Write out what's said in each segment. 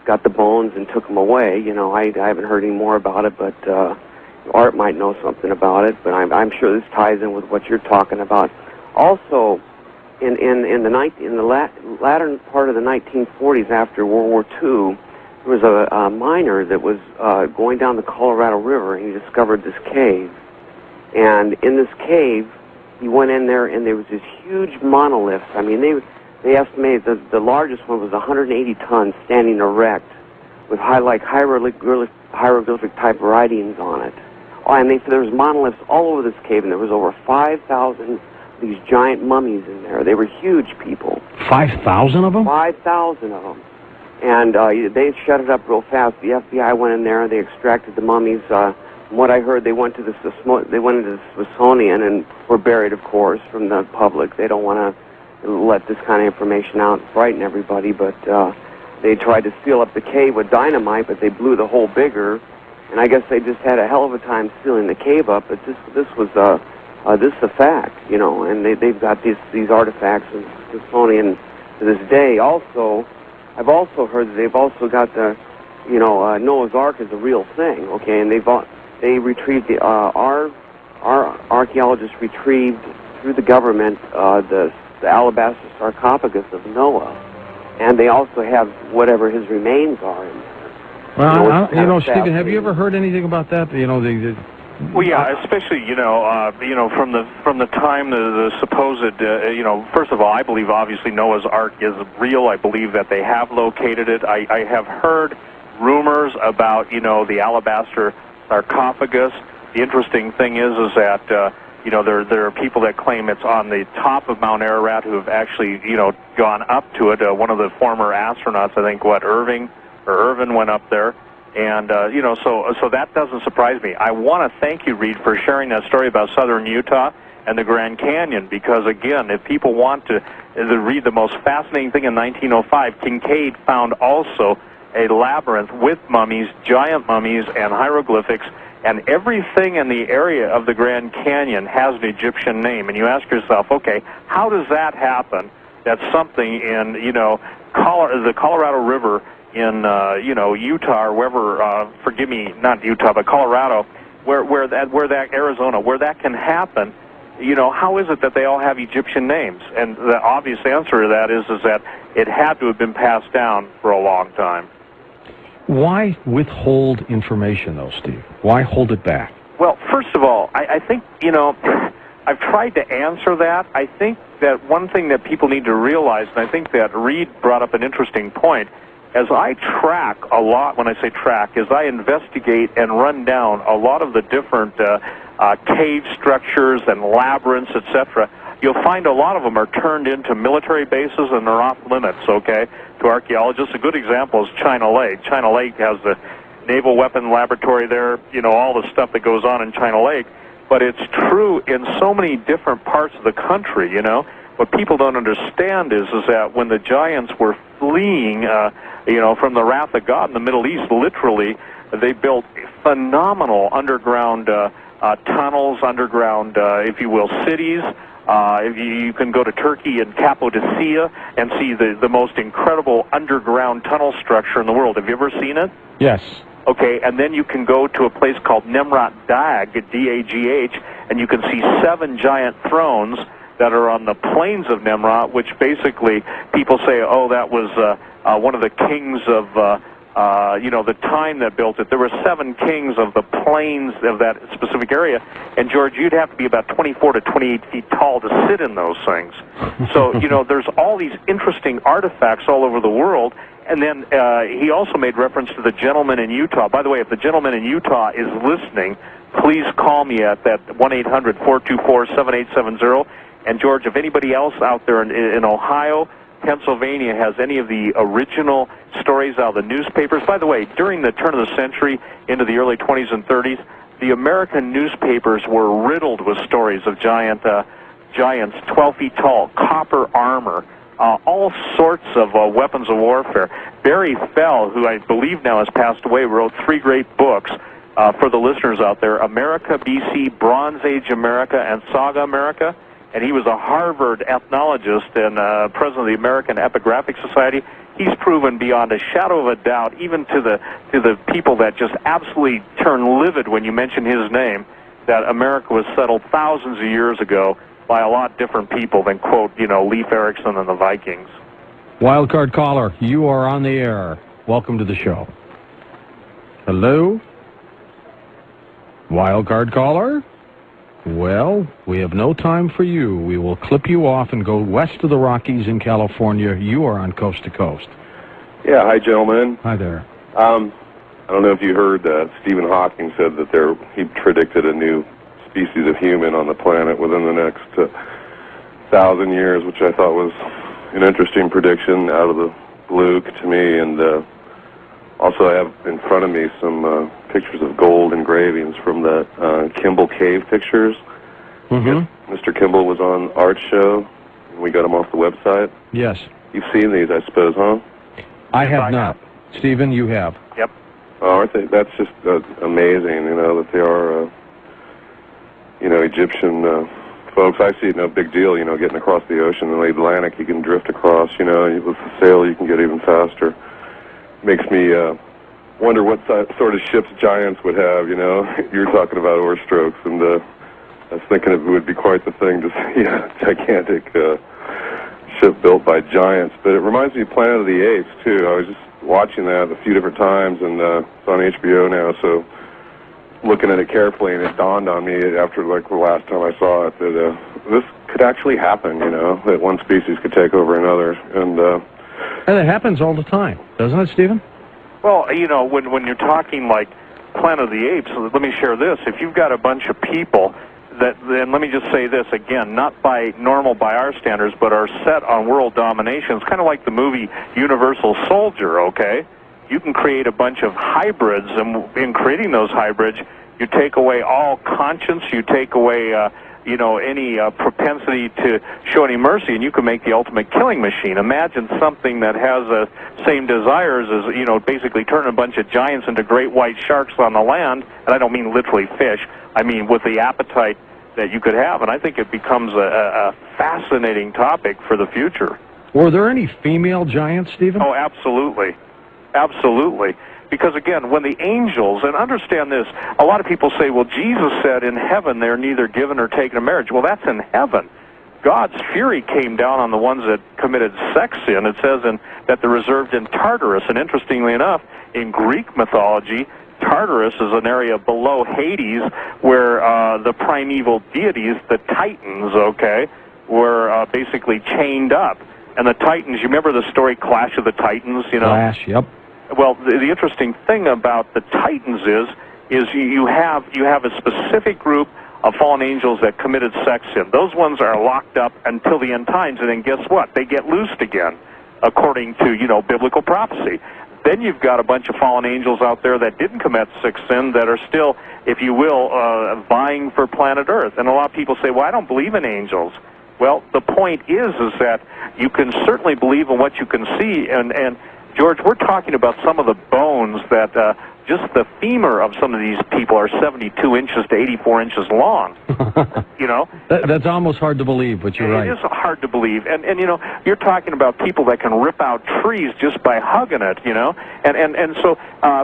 got the bones and took them away. You know, I haven't heard any more about it, but Art might know something about it. But I'm sure this ties in with what you're talking about. Also, in the latter part of the 1940s, after World War II, there was a miner that was going down the Colorado River, and he discovered this cave. And in this cave, he went in there, and there was this huge monolith. I mean, they estimated the largest one was 180 tons, standing erect, with hieroglyphic type writings on it. Oh, and there was monoliths all over this cave, and there was over 5,000 of these giant mummies in there. They were huge people. 5,000 of them? 5,000 of them. And they shut it up real fast. The FBI went in there, and they extracted the mummies. From what I heard, they went into the Smithsonian and were buried, of course, from the public. They don't want to let this kind of information out and frighten everybody, but they tried to seal up the cave with dynamite, but they blew the hole bigger, and I guess they just had a hell of a time sealing the cave up. But this is a fact, you know, and they've got these artifacts in the Smithsonian to this day. Also, I've also heard that they've also got the, you know, Noah's Ark is a real thing, okay, and they retrieved our archaeologists retrieved through the government the alabaster sarcophagus of Noah, and they also have whatever his remains are in there. Well, you know, Stephen, have you ever heard anything about that? You know, well, yeah, especially from the time the supposed first of all, I believe obviously Noah's Ark is real. I believe that they have located it. I have heard rumors about the alabaster sarcophagus. The interesting thing is that there are people that claim it's on the top of Mount Ararat who have actually gone up to it. One of the former astronauts, I think, Irvin went up there. And, so that doesn't surprise me. I want to thank you, Reed, for sharing that story about southern Utah and the Grand Canyon, because, again, if people want to read the most fascinating thing in 1905, Kincaid found also a labyrinth with mummies, giant mummies, and hieroglyphics, and everything in the area of the Grand Canyon has an Egyptian name. And you ask yourself, okay, how does that happen? That's something in, the Colorado River in Utah or wherever, forgive me, not Utah, but Colorado, where that Arizona, where that can happen. How is it that they all have Egyptian names? And the obvious answer to that is that it had to have been passed down for a long time. Why withhold information, though, Steve? Why hold it back? Well, first of all, I think, I've tried to answer that. I think that one thing that people need to realize, and I think that Reed brought up an interesting point, as I track a lot, when I say track, is I investigate and run down a lot of the different cave structures and labyrinths, etc., you'll find a lot of them are turned into military bases and they're off limits, okay, to archaeologists. A good example is China Lake. China Lake has the naval weapon laboratory there, all the stuff that goes on in China Lake. But it's true in so many different parts of the country, What people don't understand is that when the giants were fleeing, from the wrath of God in the Middle East, literally, they built phenomenal underground tunnels, underground, if you will, cities. If you can go to Turkey and Cappadocia and see the most incredible underground tunnel structure in the world. Have you ever seen it? Yes. Okay, and then you can go to a place called Nemrut Dag, D-A-G-H, and you can see 7 giant thrones that are on the plains of Nemrut, which basically people say, oh, that was one of the kings of, the time that built it. There were 7 kings of the plains of that specific area, and George, you'd have to be about 24 to 28 feet tall to sit in those things. So, there's all these interesting artifacts all over the world. And then he also made reference to the gentleman in Utah. By the way, if the gentleman in Utah is listening, please call me at that 1-800-424-7870. And, George, if anybody else out there in Ohio, Pennsylvania has any of the original stories out of the newspapers. By the way, during the turn of the century into the early 20s and 30s, the American newspapers were riddled with stories of giants 12 feet tall, copper armor, all sorts of weapons of warfare. Barry Fell, who I believe now has passed away, wrote 3 great books for the listeners out there, America, BC, Bronze Age America, and Saga America. and he was a Harvard ethnologist and president of the American Epigraphic Society. He's proven beyond a shadow of a doubt, even to the people that just absolutely turn livid when you mention his name, that America was settled thousands of years ago by a lot different people than, quote, Leif Erikson and the Vikings. Wildcard caller, you are on the air. Welcome to the show. Hello? Wildcard caller? Well, we have no time for you. We will clip you off and go west of the Rockies in California. You are on Coast to Coast. Yeah, hi, gentlemen. Hi there. I don't know if you heard Stephen Hawking said that he predicted a new species of human on the planet within the next 1,000 years, which I thought was an interesting prediction out of the blue to me. And also I have in front of me some pictures of gold engravings from the Kimball Cave pictures. Mm-hmm. Mr. Kimball was on Art's show, and we got him off the website. Yes. You've seen these, I suppose, huh? I have not. Stephen, you have. Yep. Oh, aren't they? That's just amazing, that they are, Egyptian folks. I see it no big deal, getting across the ocean. In the Atlantic, you can drift across, with the sail, you can get even faster. Makes me wonder what sort of ships giants would have, You were talking about oar strokes, and I was thinking it would be quite the thing to see a gigantic ship built by giants. But it reminds me of Planet of the Apes, too. I was just watching that a few different times, and it's on HBO now, so looking at it carefully, and it dawned on me after, the last time I saw it, that this could actually happen, that one species could take over another. And it happens all the time, doesn't it, Stephen? Well, when you're talking like Planet of the Apes, let me share this. If you've got a bunch of people then let me just say this again, not normal by our standards, but are set on world domination. It's kind of like the movie Universal Soldier, okay? You can create a bunch of hybrids, and in creating those hybrids, you take away all conscience, you take away, any propensity to show any mercy, and you can make the ultimate killing machine. Imagine something that has the same desires as, basically turn a bunch of giants into great white sharks on the land, and I don't mean literally fish, I mean with the appetite that you could have, and I think it becomes a fascinating topic for the future. Were there any female giants, Stephen? Oh, absolutely. Absolutely. Because, again, when the angels, and understand this, a lot of people say, well, Jesus said in heaven they're neither given or taken in marriage. Well, that's in heaven. God's fury came down on the ones that committed sex sin. It says that they're reserved in Tartarus. And interestingly enough, in Greek mythology, Tartarus is an area below Hades where the primeval deities, the Titans, were basically chained up. And the Titans, you remember the story Clash of the Titans, Clash, yep. Well, the interesting thing about the Titans is you have a specific group of fallen angels that committed sex sin. Those ones are locked up until the end times, and then guess what? They get loosed again, according to, biblical prophecy. Then you've got a bunch of fallen angels out there that didn't commit sex sin that are still, if you will, vying for planet Earth. And a lot of people say, well, I don't believe in angels. Well, the point is that you can certainly believe in what you can see, and George, we're talking about some of the bones that just the femur of some of these people are 72 inches to 84 inches long. That's almost hard to believe, but you're right. It is hard to believe, and you're talking about people that can rip out trees just by hugging it, and so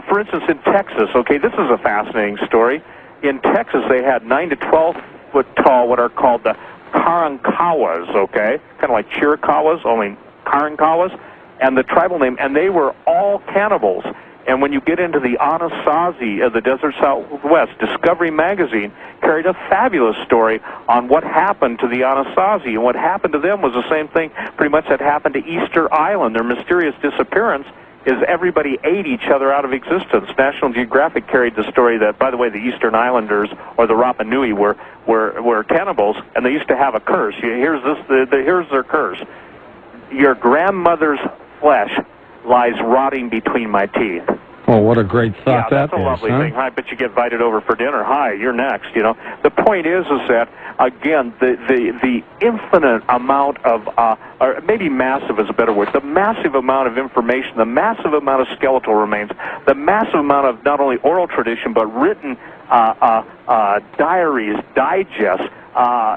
for instance in Texas, this is a fascinating story. In Texas, they had 9 to 12 foot tall what are called the Karankawas, kind of like Chiricahuas, only Karankawas. And the tribal name, and they were all cannibals. And when you get into the Anasazi of the Desert Southwest, Discovery Magazine carried a fabulous story on what happened to the Anasazi. And what happened to them was the same thing pretty much that happened to Easter Island. Their mysterious disappearance is everybody ate each other out of existence. National Geographic carried the story that, by the way, the Eastern Islanders, or the Rapa Nui, were cannibals, and they used to have a curse. Here's their curse. Your grandmother's flesh lies rotting between my teeth. Oh, what a great thought that's a lovely thing. I bet you get invited over for dinner. Hi, you're next. The point is that again the infinite amount of, or maybe massive is a better word, the massive amount of information, the massive amount of skeletal remains, the massive amount of not only oral tradition but written diaries, digests.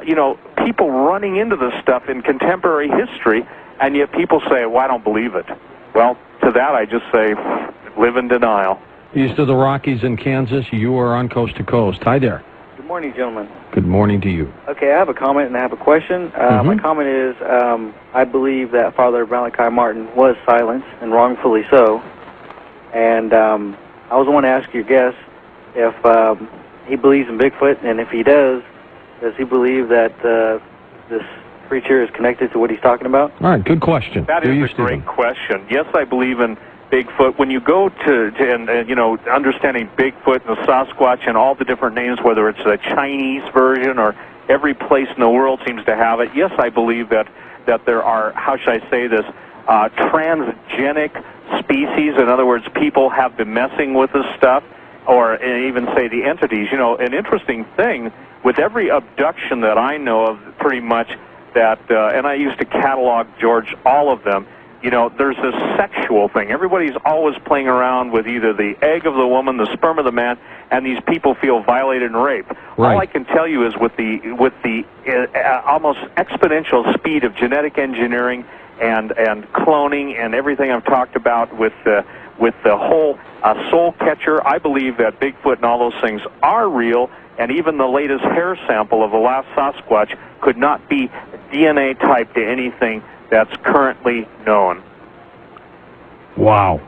you know, people running into this stuff in contemporary history, and yet people say, well, I don't believe it. Well, to that I just say, live in denial. East of the Rockies in Kansas, you are on Coast to Coast. Hi there. Good morning, gentlemen. Good morning to you. Okay, I have a comment and I have a question. My comment is, I believe that Father Malachi Martin was silenced, and wrongfully so. And I was want to ask your guest if he believes in Bigfoot, and if he does he believe that this creature is connected to what he's talking about? All right, good question. That is a great question. Yes, I believe in Bigfoot. When you go to you know, understanding Bigfoot and the Sasquatch and all the different names, whether it's a Chinese version or every place in the world seems to have it, yes, I believe that there are, how should I say this, transgenic species. In other words, people have been messing with this stuff, or even say the entities. You know, an interesting thing, with every abduction that I know of, pretty much, that, and I used to catalog, George, all of them, you know, there's this sexual thing. Everybody's always playing around with either the egg of the woman, the sperm of the man, and these people feel violated and raped. Right. All I can tell you is with the almost exponential speed of genetic engineering and cloning and everything I've talked about with the whole soul catcher, I believe that Bigfoot and all those things are real, and even the latest hair sample of the last Sasquatch could not be DNA typed to anything that's currently known. Wow.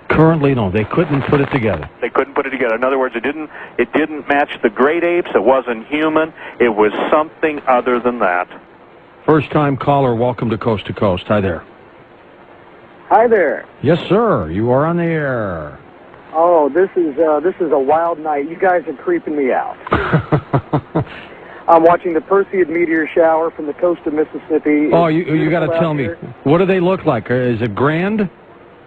Currently known. They couldn't put it together. They couldn't put it together. In other words, it didn't match the great apes. It wasn't human. It was something other than that. First-time caller, welcome to Coast. Hi there. Hi there. Yes, sir. You are on the air. Oh, this is a wild night. You guys are creeping me out. I'm watching the Perseid meteor shower from the coast of Mississippi. Oh, you got to tell me. What do they look like? Is it grand?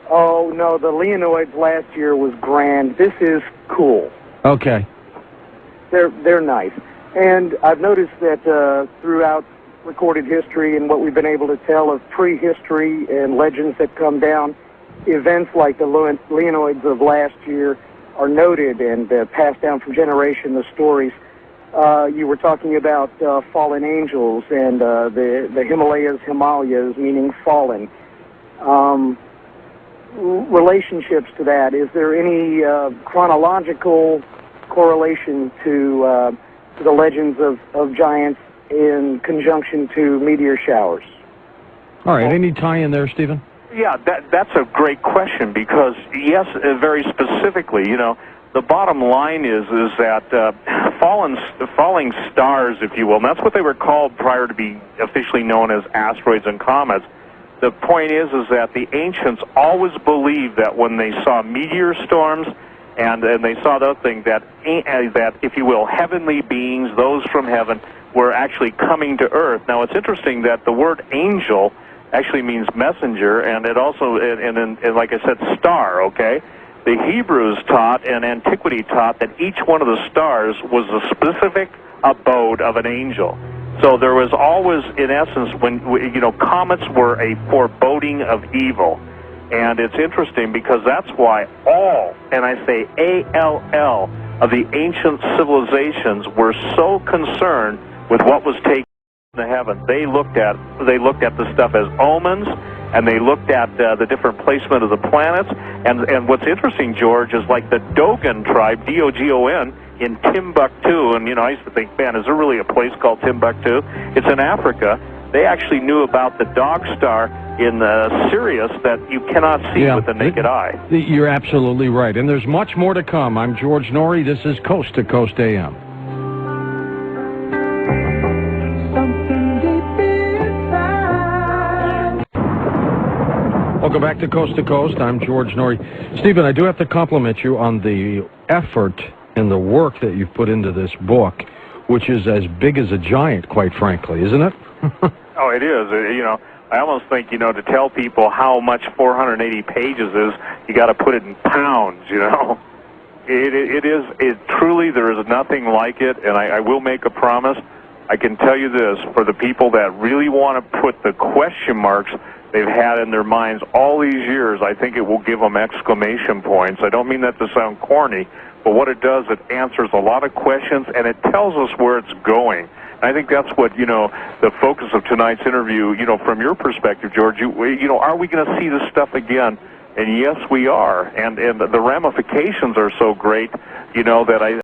Oh, no, the Leonoids last year was grand. This is cool. Okay. They're nice. And I've noticed that throughout recorded history and what we've been able to tell of prehistory and legends that come down, events like the Leonoids of last year are noted and passed down from generation, the stories. You were talking about fallen angels and the Himalayas, meaning fallen. Relationships to that, is there any chronological correlation to the legends of giants in conjunction to meteor showers? All right, any tie in there, Stephen? Yeah, that's a great question, because, yes, very specifically, you know, the bottom line is that falling stars, if you will, and that's what they were called prior to be officially known as asteroids and comets. The point is that the ancients always believed that when they saw meteor storms and they saw the other thing, that, if you will, heavenly beings, those from heaven, were actually coming to earth. Now, it's interesting that the word angel actually means messenger, and it also, and like I said, star, okay? The Hebrews taught and antiquity taught that each one of the stars was a specific abode of an angel. So there was always, in essence, when, you know, comets were a foreboding of evil. And it's interesting because that's why all, and I say A-L-L, of the ancient civilizations were so concerned with what was taking the heaven. They looked at the stuff as omens, and they looked at the different placement of the planets. And what's interesting, George, is like the Dogon tribe, D-O-G-O-N, in Timbuktu. And, you know, I used to think, man, is there really a place called Timbuktu? It's in Africa. They actually knew about the dog star in Sirius that you cannot see with the naked eye. You're absolutely right. And there's much more to come. I'm George Norrie. This is Coast to Coast AM. Welcome back to Coast. I'm George Norrie. Stephen, I do have to compliment you on the effort and the work that you've put into this book, which is as big as a giant, quite frankly, isn't it? Oh, it is. You know, I almost think, you know, to tell people how much 480 pages is, you got to put it in pounds, you know. It truly, there is nothing like it, and I will make a promise. I can tell you this, for the people that really want to put the question marks they've had in their minds all these years, I think it will give them exclamation points. I don't mean that to sound corny, but what it does, it answers a lot of questions, and it tells us where it's going. I think that's what, you know, the focus of tonight's interview, you know, from your perspective, George, you know, are we going to see this stuff again? And yes, we are. And the ramifications are so great, you know, that